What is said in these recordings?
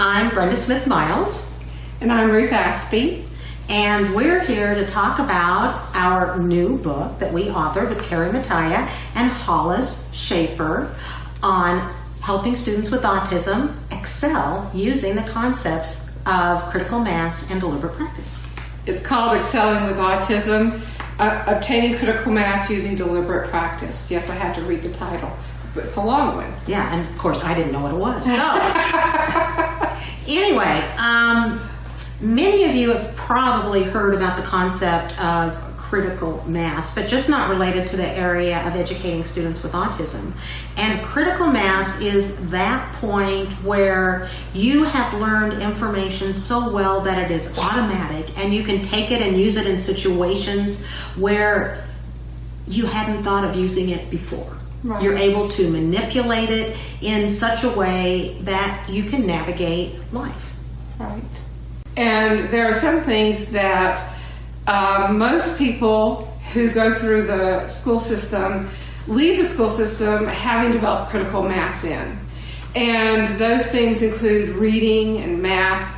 I'm Brenda Myles. And I'm Ruth Aspy. And we're here to talk about our new book that we authored with Carrie Mattia and Hollis Schaefer on helping students with autism excel using the concepts of critical mass and deliberate practice. It's called Excelling with Autism, Obtaining Critical Mass Using Deliberate Practice. Yes, I have to read the title, but it's a long one. Yeah, and of course I didn't know what it was. So, anyway, many of you have probably heard about the concept of critical mass, but just not related to the area of educating students with autism. And critical mass is that point where you have learned information so well that it is automatic and you can take it and use it in situations where you hadn't thought of using it before. Right. You're able to manipulate it in such a way that you can navigate life. Right. And there are some things that most people who go through the school system leave the school system having developed critical mass in. And those things include reading and math.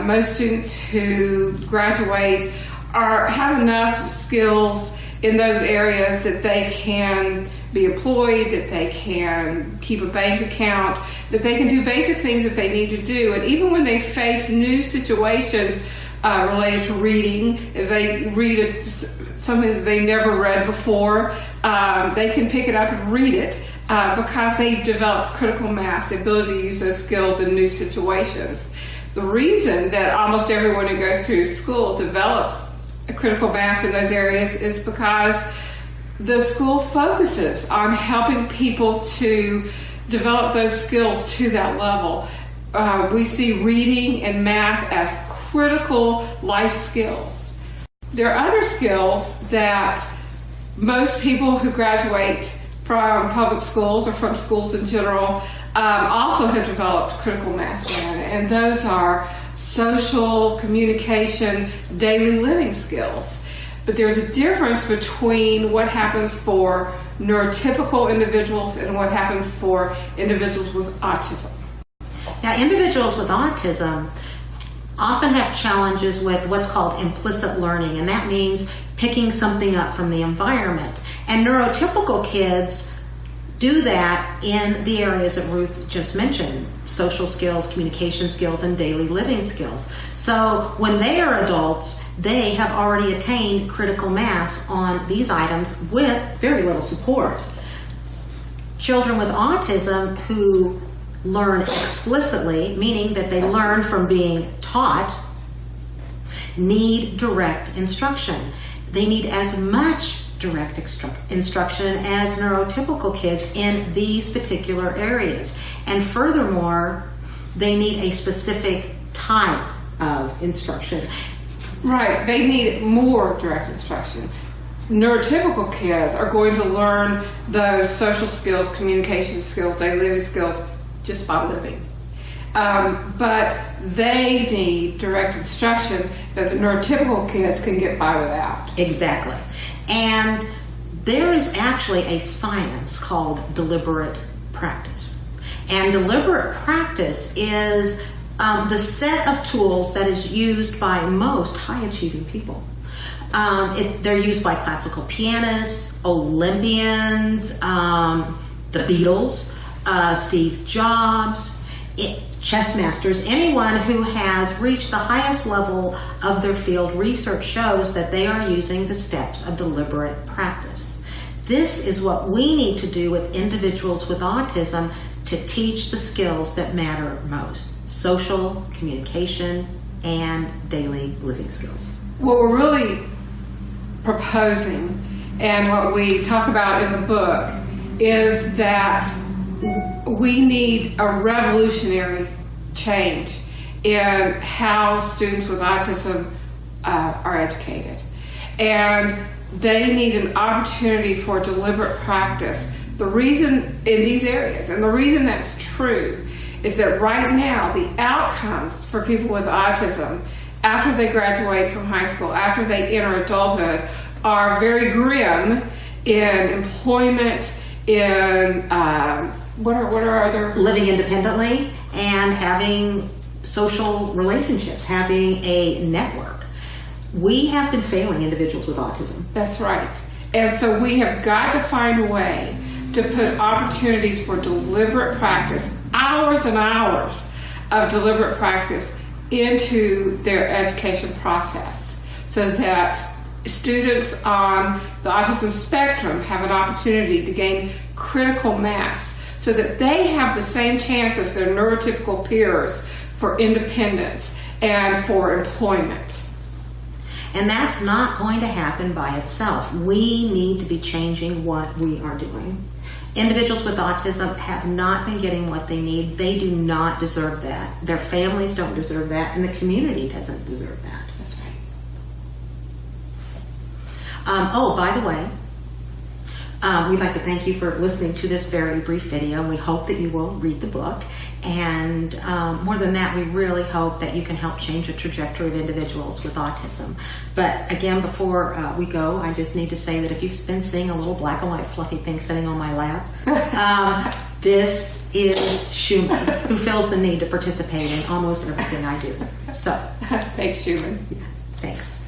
Most students who graduate have enough skills in those areas that they can be employed, that they can keep a bank account, that they can do basic things that they need to do. And even when they face new situations related to reading, if they read something that they never read before, they can pick it up and read it because they've developed critical mass, the ability to use those skills in new situations. The reason that almost everyone who goes through school develops a critical mass in those areas is because the school focuses on helping people to develop those skills to that level. We see reading and math as critical life skills. There are other skills that most people who graduate from public schools or from schools in general also have developed critical mass in, and those are social, communication, daily living skills. But there's a difference between what happens for neurotypical individuals and what happens for individuals with autism. Now, individuals with autism often have challenges with what's called implicit learning, and that means picking something up from the environment. And neurotypical kids do that in the areas that Ruth just mentioned: social skills, communication skills, and daily living skills. So when they are adults, they have already attained critical mass on these items with very little support. Children with autism who learn explicitly, meaning that they learn from being taught, need direct instruction. They need as much direct instruction as neurotypical kids in these particular areas. And furthermore, they need a specific type of instruction. Right, they need more direct instruction. Neurotypical kids are going to learn those social skills, communication skills, daily living skills just by living. But they need direct instruction that the neurotypical kids can get by without. Exactly. And there is actually a science called deliberate practice. And deliberate practice is the set of tools that is used by most high-achieving people. They're used by classical pianists, Olympians, the Beatles, Steve Jobs, chess masters. Anyone who has reached the highest level of their field, research shows that they are using the steps of deliberate practice. This is what we need to do with individuals with autism to teach the skills that matter most: social, communication, and daily living skills. What we're really proposing, and what we talk about in the book, is that we need a revolutionary change in how students with autism are educated. And they need an opportunity for deliberate practice. The reason in these areas, and the reason that's true, is that right now the outcomes for people with autism after they graduate from high school, after they enter adulthood, are very grim in employment, in What are other? Living independently and having social relationships, having a network. We have been failing individuals with autism. That's right. And so we have got to find a way to put opportunities for deliberate practice, hours and hours of deliberate practice, into their education process, so that students on the autism spectrum have an opportunity to gain critical mass, so that they have the same chance as their neurotypical peers for independence and for employment. And that's not going to happen by itself. We need to be changing what we are doing. Individuals with autism have not been getting what they need. They do not deserve that. Their families don't deserve that, and the community doesn't deserve that. That's right. Oh, by the way, we'd like to thank you for listening to this very brief video, and we hope that you will read the book. And more than that, we really hope that you can help change the trajectory of individuals with autism. But again, before we go, I just need to say that if you've been seeing a little black and white fluffy thing sitting on my lap, this is Schumann, who feels the need to participate in almost everything I do. So, Thanks, Schumann. thanks.